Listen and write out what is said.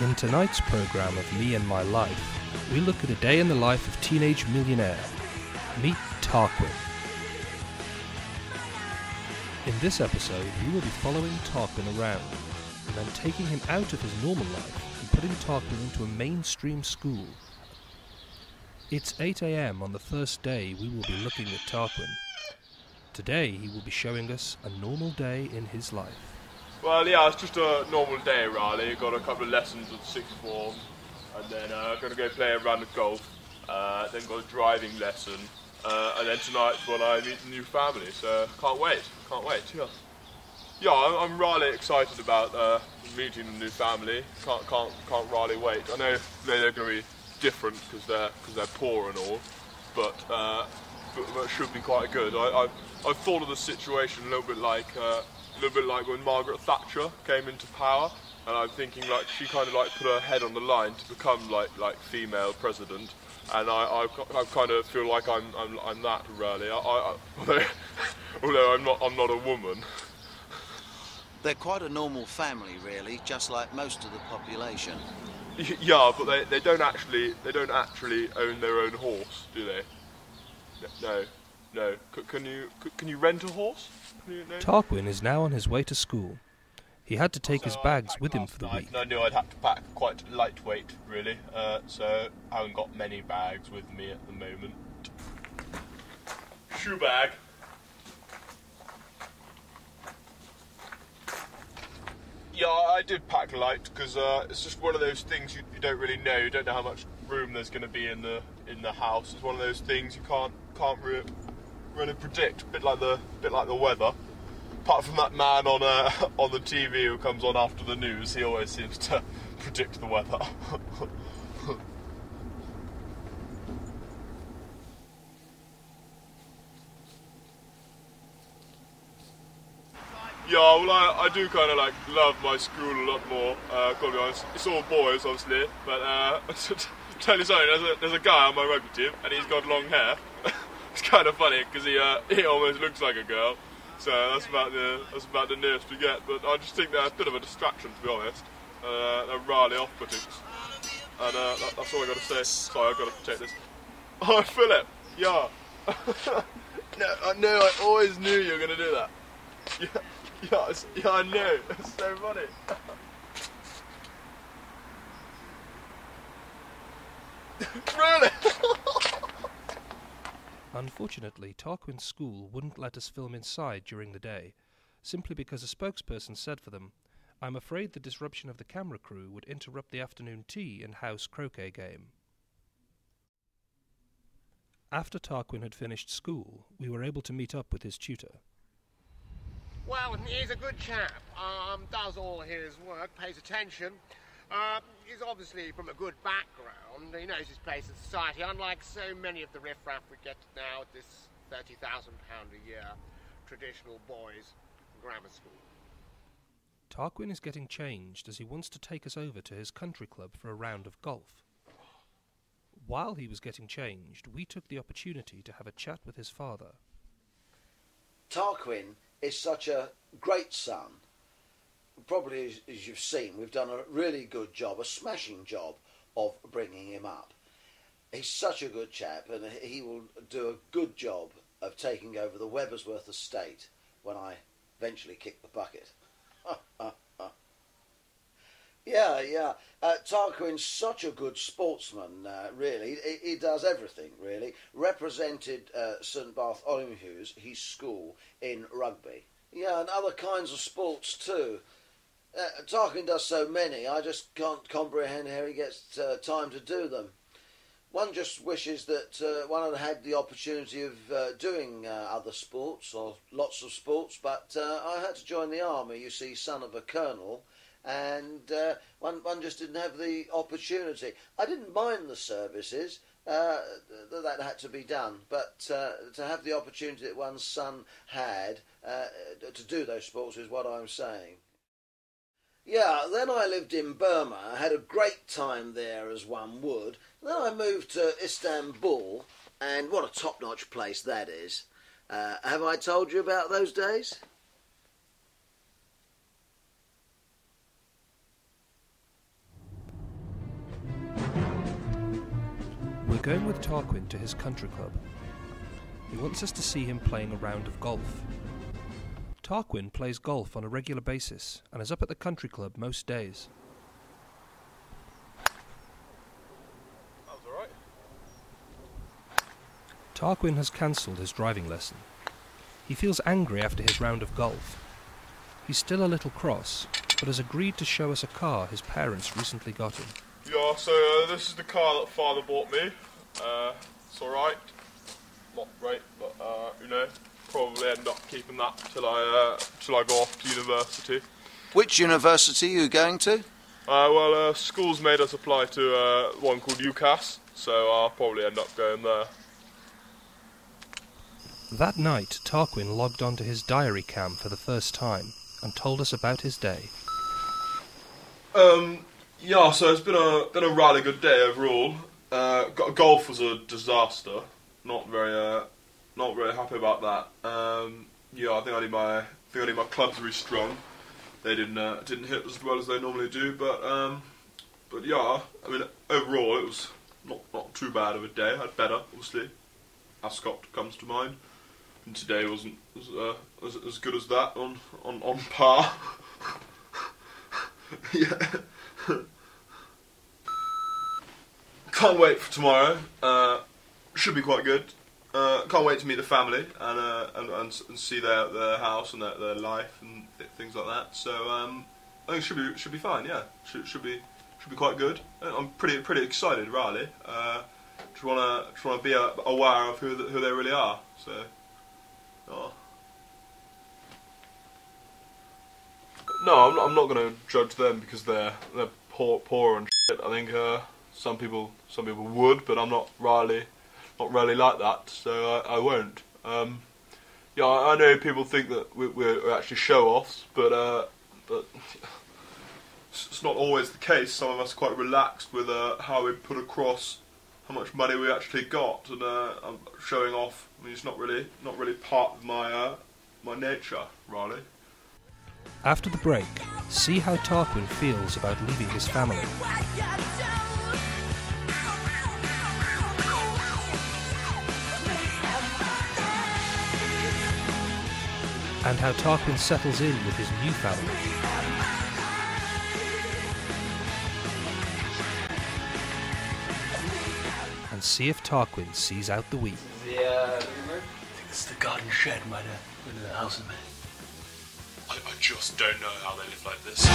In tonight's programme of Me and My Life, we look at a day in the life of teenage millionaire. Meet Tarquin. In this episode, we will be following Tarquin around, and then taking him out of his normal life and putting Tarquin into a mainstream school. It's 8 AM on the first day we will be looking at Tarquin. Today he will be showing us a normal day in his life. Well, yeah, it's just a normal day, really. Got a couple of lessons at sixth form, and then going to go play a round of golf, then got a driving lesson, and then tonight's when I meet the new family, so can't wait, yeah. Yeah, I'm really excited about meeting the new family, can't really wait. I know they're going to be different because they're poor and all, but it should be quite good. I've thought of the situation a little bit like when Margaret Thatcher came into power, and I'm thinking like she kind of like put her head on the line to become like female president, and I kind of feel like I'm that really. Although I'm not a woman. They're quite a normal family, really, just like most of the population. Yeah, but they don't actually own their own horse, do they? No. Can you rent a horse? No? Tarquin is now on his way to school. He had to take his bags with him for the week. I knew I'd have to pack quite lightweight, really, so I haven't got many bags with me at the moment. Shoe bag. Yeah, I did pack light because it's just one of those things you don't really know. You don't know how much room there's going to be in the house. It's one of those things you can't really predict. A bit like the weather. Apart from that man on the TV who comes on after the news, he always seems to predict the weather. Yeah, well, I do kind of like love my school a lot more. Gotta be honest, it's all boys, obviously, but to tell you something, there's a guy on my rugby team, and he's got long hair. It's kind of funny because he almost looks like a girl, so that's about the nearest we get. But I just think they're a bit of a distraction, to be honest. They're really off-putting, and that's all I got to say. Sorry, I've got to take this. Oh, Philip, yeah. No, I always knew you were going to do that. Yeah, I know. It's so funny. Really? Unfortunately, Tarquin's school wouldn't let us film inside during the day, simply because a spokesperson said for them, "I'm afraid the disruption of the camera crew would interrupt the afternoon tea and house croquet game." After Tarquin had finished school, we were able to meet up with his tutor. Well, he's a good chap, does all his work, pays attention. He's obviously from a good background, he knows his place in society, unlike so many of the riffraff we get now at this £30,000 a year traditional boys grammar school. Tarquin is getting changed as he wants to take us over to his country club for a round of golf. While he was getting changed, we took the opportunity to have a chat with his father. Tarquin is such a great son. Probably, as you've seen, we've done a really good job, a smashing job of bringing him up. He's such a good chap, and he will do a good job of taking over the Webbersworth estate when I eventually kick the bucket. Yeah. Tarquin's such a good sportsman, really. He does everything, really. Represented St Bartholomew's, his school, in rugby. Yeah, and other kinds of sports too. Tarquin does so many, I just can't comprehend how he gets time to do them. One just wishes that one had had the opportunity of doing other sports, or lots of sports, but I had to join the army, you see, son of a colonel, and one just didn't have the opportunity. I didn't mind the services, that had to be done, but to have the opportunity that one's son had to do those sports is what I'm saying. Yeah, then I lived in Burma. I had a great time there, as one would. Then I moved to Istanbul, and what a top-notch place that is. Have I told you about those days? going with Tarquin to his country club. He wants us to see him playing a round of golf. Tarquin plays golf on a regular basis and is up at the country club most days. That was alright. Tarquin has cancelled his driving lesson. He feels angry after his round of golf. He's still a little cross, but has agreed to show us a car his parents recently got him. Yeah, so this is the car that Father bought me. It's alright. Not great, but probably end up keeping that till I go off to university. Which university are you going to? School's made us apply to one called UCAS, so I'll probably end up going there. That night, Tarquin logged onto his diary cam for the first time and told us about his day. Yeah, so it's been a rather good day overall. Golf was a disaster. Not very happy about that. Yeah, I think I need my clubs restrung. They didn't hit as well as they normally do, but yeah, I mean overall it was not too bad of a day. I had better, obviously. Ascot comes to mind, and today wasn't as good as that on par. Yeah. Can't wait for tomorrow. Should be quite good. Can't wait to meet the family and see their house and their life and things like that. So I think it should be fine. Yeah, should be quite good. I'm pretty excited, really. Just wanna be aware of who they really are. So. Oh. No, I'm not going to judge them because they're poor and shit. I think some people would, but I'm not really like that, so I won't. Yeah, I know people think that we're actually show-offs, but it's not always the case. Some of us are quite relaxed with how we put across how much money we actually got, and I'm showing off. I mean, it's not really part of my nature, really. After the break, see how Tarquin feels about leaving his family. And how Tarquin settles in with his new family. And see if Tarquin sees out the week. I think it's the garden shed by the house, isn't it? I just don't know how they live like this.